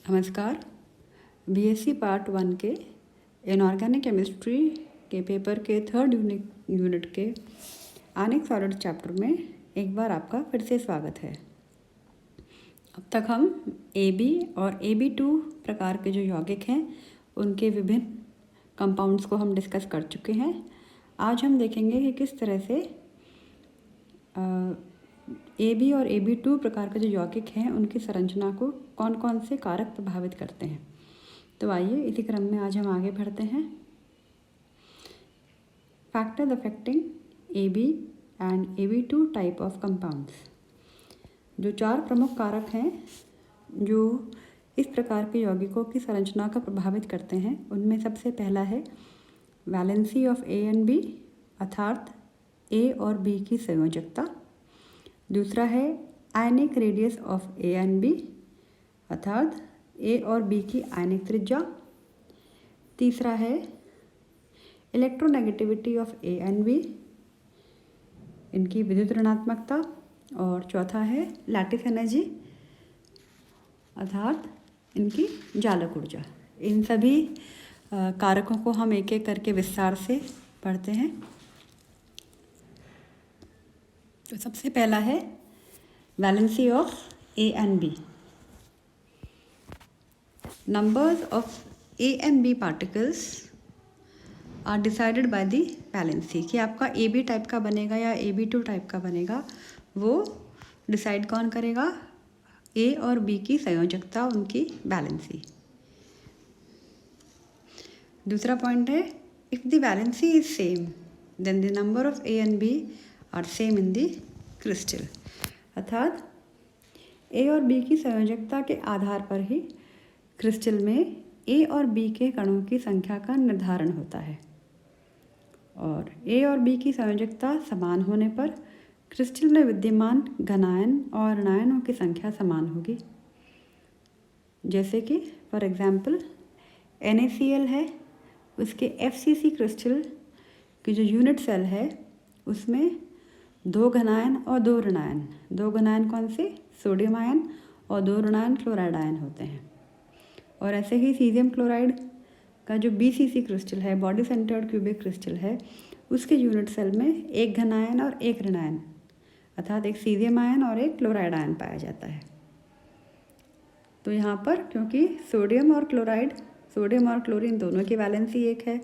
नमस्कार। BSc part 1 के inorganic chemistry के पेपर के थर्ड यूनिट के आयनिक सॉलिड चैप्टर में एक बार आपका फिर से स्वागत है। अब तक हम AB और AB2 प्रकार के जो यौगिक हैं उनके विभिन्न कंपाउंड्स को हम डिस्कस कर चुके हैं। आज हम देखेंगे कि किस तरह से AB और AB2 प्रकार के जो यौगिक हैं उनकी संरचना को कौन कौन से कारक प्रभावित करते हैं। तो आइए इसी क्रम में आज हम आगे बढ़ते हैं। Factors affecting AB and AB2 type of compounds. जो 4 प्रमुख कारक हैं जो इस प्रकार के यौगिकों की संरचना को प्रभावित करते हैं, उनमें सबसे पहला है valency of A and B, अर्थात A और B की संयोजकता। दूसरा है ionic radius of A and B, अर्थात A और B की आयनिक त्रिज्या। तीसरा है electronegativity of A and B, इनकी विद्युत ऋणात्मकता। और चौथा है लैटिस एनर्जी, अर्थात इनकी जालक ऊर्जा। इन सभी कारकों को हम एक एक करके विस्तार से पढ़ते हैं। तो सबसे पहला है valency of A and B। Numbers of A and B particles are decided by the valency, कि आपका AB टाइप का बनेगा या AB2 टाइप का बनेगा, वो डिसाइड कौन करेगा? A और B की संयोजकता, उनकी वैलेंसी। दूसरा पॉइंट है if the valency is same then the number of A and B are same in the crystal, अर्थात A और B की संयोजकता के आधार पर ही क्रिस्टल में A और B के कणों की संख्या का निर्धारण होता है। और A और B की संयोजकता समान होने पर क्रिस्टल में विद्यमान घनायन और ऋणायनों की संख्या समान होगी। जैसे कि फॉर एग्जांपल NaCl है, उसके FCC क्रिस्टल की जो यूनिट सेल है उसमें 2 घनायन और 2 ऋणायन, 2 घनायन कौन से? सोडियम आयन, और 2 ऋणायन क्लोराइड आयन होते हैं। और ऐसे ही सीजियम क्लोराइड का जो BCC क्रिस्टल है, बॉडी सेंटर्ड क्यूबिक क्रिस्टल है, उसके यूनिट सेल में 1 घनायन और 1 ऋणायन, अर्थात एक सीजियम आयन और एक क्लोराइड आयन पाया जाता है। तो यहाँ पर क्योंकि सोडियम और क्लोरीन दोनों की वैलेंसी 1 है,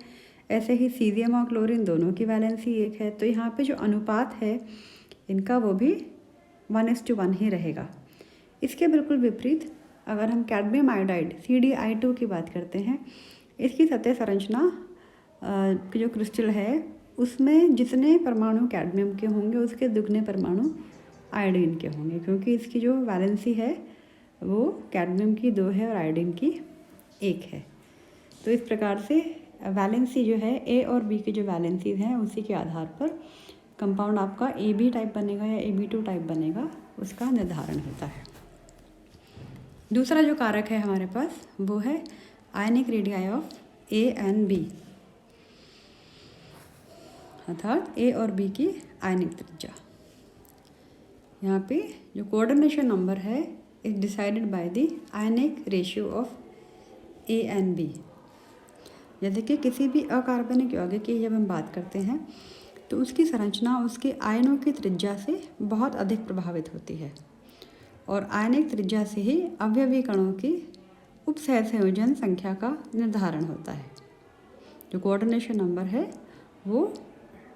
ऐसे ही सीजियम और क्लोरीन दोनों की वैलेंसी 1 है, तो यहाँ पे जो अनुपात है इनका वो भी 1:1 ही रहेगा। इसके बिल्कुल विपरीत अगर हम कैडमियम आयोडाइड CdI2 की बात करते हैं, इसकी सतह संरचना की जो क्रिस्टल है उसमें जितने परमाणु कैडमियम के होंगे उसके दुगने परमाणु आयोडीन के होंगे, क्योंकि इसकी जो वैलेंसी है वो कैडमियम की 2 है और आयोडीन की 1 है। तो इस प्रकार से वैलेंसी जो है A और B की जो वैलेंसीज हैं उसी के आधार पर कंपाउंड आपका AB टाइप बनेगा या AB2 टाइप बनेगा, उसका निर्धारण होता है। दूसरा जो कारक है हमारे पास वो है ionic radii of A and B, अर्थात A और B की आयनिक त्रिज्या। यहाँ पे जो कोऑर्डिनेशन नंबर है is decided by the ionic ratio of A and B। जैसे कि किसी भी अकार्बनिक यौगिक की जब हम बात करते हैं तो उसकी संरचना उसके आयनों की त्रिज्या से बहुत अधिक प्रभावित होती है, और आयनिक त्रिज्या से ही अवयवी कणों की उपसहसंयोजन संख्या का निर्धारण होता है। जो कोऑर्डिनेशन नंबर है वो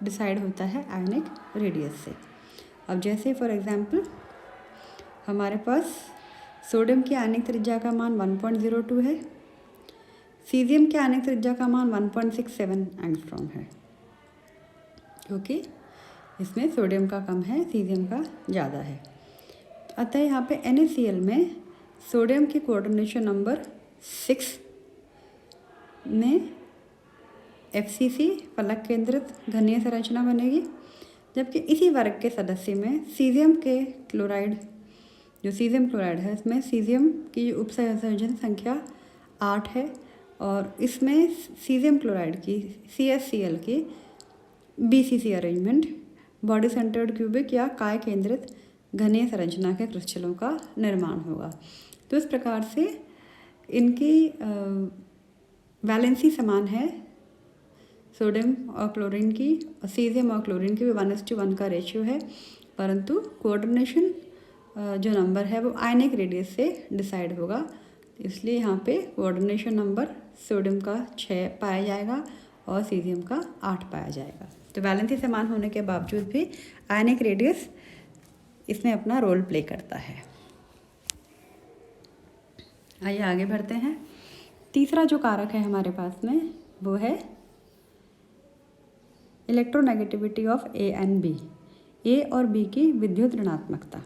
डिसाइड होता है आयनिक रेडियस से। अब जैसे फॉर एग्जांपल हमारे पास सोडियम की आयनिक त्रिज्या का मान 1.02 है, सीजियम की आयनिक त्रिज्या का मान 1.67 एंगस्ट्रॉम है, क्योंकि इसमें सोडियम का कम है, सीजियम का ज़्यादा है। अतः यहाँ पे NaCl में सोडियम की कोऑर्डिनेशन नंबर 6 में FCC फलक केंद्रित घनीय संरचना बनेगी, जबकि इसी वर्ग के सदस्य में सीजियम के क्लोराइड, जो सीजियम क्लोराइड है इसमें सीजियम की उपसंयोजन संख्या 8 है, और इसमें सीजियम क्लोराइड की CaCl की BCC arrangement, body centred cubic या काय केंद्रित घनीय संरचना के क्रिस्टलों का निर्माण होगा। तो इस प्रकार से इनकी वैलेंसी समान है सोडियम और क्लोरीन की, और सीजियम और क्लोरीन की भी 1:1 का रेशियो है, परंतु कोऑर्डिनेशन जो नंबर है वो आयनिक रेडियस से डिसाइड होगा। इसलिए यहाँ पे कोऑर्डिनेशन नंबर सोडियम का 6 पाया जाएगा और सीजियम का 8 पाया जाएगा। तो वैलेंसी समान होने के बावजूद भी आयनिक रेडियस इसमें अपना रोल प्ले करता है। आइए आगे बढ़ते हैं। तीसरा जो कारक है हमारे पास में वो है electronegativity of A and B, A और बी की विद्युत ऋणात्मकता।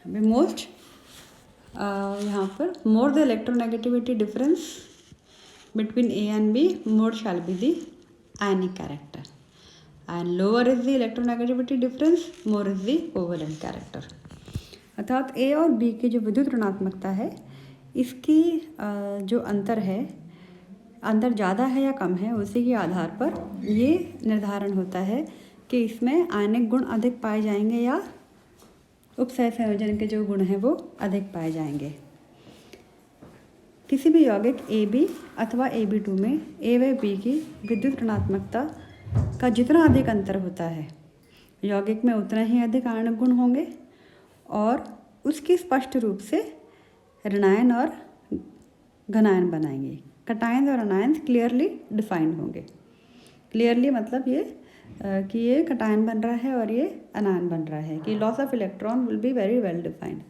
मोस्ट यहाँ पर more the electronegativity difference between A and B, more shall be the ionic character, and lower is the electronegativity difference, more is the covalent character. अर्थात A और B की जो विद्युत ऋणात्मकता है इसकी जो अंतर है, अंतर ज़्यादा है या कम है, उसी के आधार पर ये निर्धारण होता है कि इसमें आयनिक गुण अधिक पाए जाएंगे या उपसह संयोजन के जो गुण हैं वो अधिक पाए जाएंगे। किसी भी यौगिक ए बी अथवा AB2 में ए व बी की विद्युत ऋणात्मकता का जितना अधिक अंतर होता है, यौगिक में उतना ही अधिक आयनिक गुण होंगे और उसकी स्पष्ट रूप से ऋणायन और घनायन बनाएंगे। कटायन और अनायन क्लियरली डिफाइंड होंगे। क्लियरली मतलब ये कि ये कटायन बन रहा है और ये अनायन बन रहा है, कि loss of electron will be very well defined.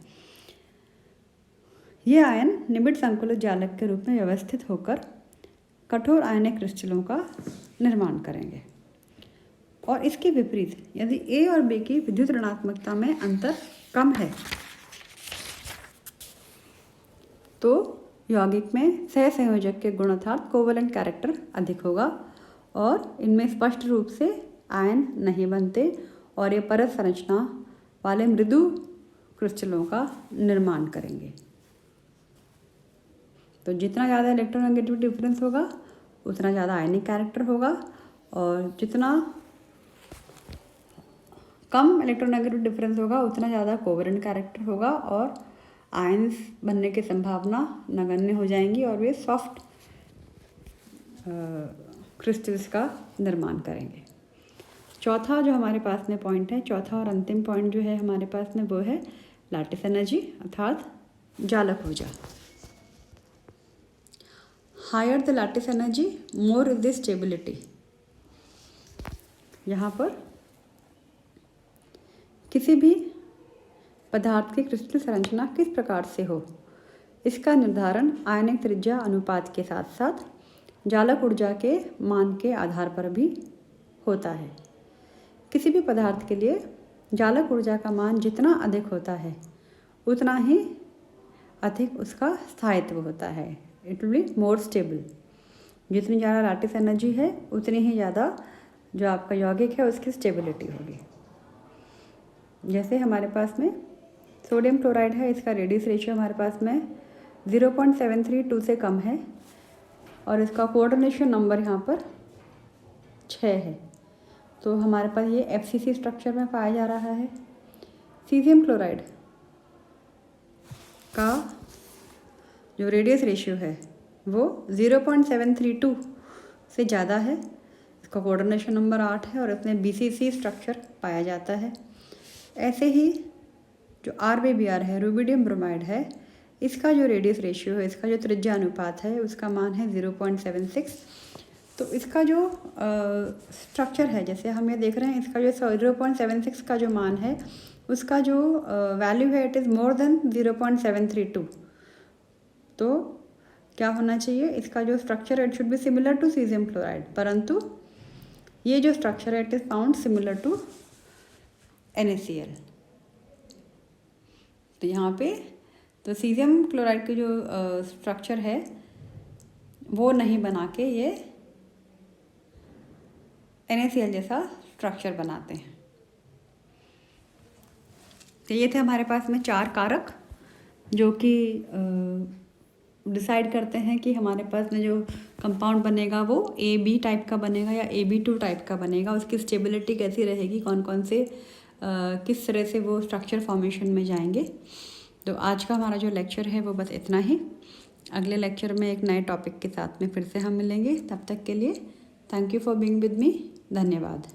ये आयन निबिड़ संकुलित जालक के रूप में व्यवस्थित होकर कठोर आयनिक क्रिस्टलों का निर्माण करेंगे। और इसके विपरीत यदि ए और बी की विद्युत ऋणात्मकता में अंतर कम है तो यौगिक में सहसंयोजक के गुण अर्थात कोवेलेंट कैरेक्टर अधिक होगा और इनमें स्पष्ट रूप से आयन नहीं बनते और ये परत संरचना वाले मृदु क्रिस्टलों का निर्माण करेंगे। तो जितना ज़्यादा इलेक्ट्रोनेगेटिविटी डिफरेंस होगा उतना ज़्यादा आयनिक कैरेक्टर होगा, और जितना कम इलेक्ट्रोनेगेटिव डिफरेंस होगा उतना ज़्यादा कोवेलेंट कैरेक्टर होगा और आयंस बनने की संभावना नगण्य हो जाएंगी और वे सॉफ्ट क्रिस्टल्स का निर्माण करेंगे। चौथा जो हमारे पास में पॉइंट है, चौथा और अंतिम पॉइंट जो है हमारे पास में वो है लैटिस एनर्जी अर्थात जालक ऊर्जा। Higher the lattice energy more is the stability. यहाँ पर किसी भी पदार्थ की क्रिस्टल संरचना किस प्रकार से हो इसका निर्धारण आयनिक त्रिज्या अनुपात के साथ साथ जालक ऊर्जा के मान के आधार पर भी होता है। किसी भी पदार्थ के लिए जालक ऊर्जा का मान जितना अधिक होता है उतना ही अधिक उसका स्थायित्व होता है। It will be more stable. जितनी ज़्यादा लैटिस एनर्जी है उतनी ही ज़्यादा जो आपका यौगिक है उसकी स्टेबिलिटी होगी। जैसे हमारे पास में सोडियम क्लोराइड है, इसका रेडियस रेशियो हमारे पास में 0.732 से कम है और इसका कोऑर्डिनेशन नंबर यहाँ पर 6 है, तो हमारे पास ये FCC स्ट्रक्चर में पाया जा रहा है। सीजियम क्लोराइड का जो रेडियस रेशियो है वो 0.732 से ज़्यादा है, इसका कोऑर्डिनेशन नंबर 8 है और इसमें BCC स्ट्रक्चर पाया जाता है। ऐसे ही जो RBBR है, रुबिडियम ब्रोमाइड है, इसका जो रेडियस रेशियो है, इसका जो त्रिज्या अनुपात है उसका मान है 0.76। तो इसका जो स्ट्रक्चर है, जैसे हम ये देख रहे हैं, इसका जो 0.76 का जो मान है उसका जो वैल्यू है इट इज़ मोर देन 0.732। तो क्या होना चाहिए, इसका जो स्ट्रक्चर है it should be similar to caesium chloride, परंतु ये जो स्ट्रक्चर है it is found similar to NaCl। तो यहाँ पे तो सीजियम क्लोराइड की जो स्ट्रक्चर है वो नहीं बना के ये NaCl जैसा स्ट्रक्चर बनाते हैं। तो ये थे हमारे पास में 4 कारक जो कि डिसाइड करते हैं कि हमारे पास में जो कंपाउंड बनेगा वो AB टाइप का बनेगा या AB2 टाइप का बनेगा, उसकी स्टेबिलिटी कैसी रहेगी, कौन कौन से किस तरह से वो स्ट्रक्चर फॉर्मेशन में जाएंगे। तो आज का हमारा जो लेक्चर है वो बस इतना ही। अगले लेक्चर में एक नए टॉपिक के साथ में फिर से हम मिलेंगे। तब तक के लिए thank you for being with me. धन्यवाद।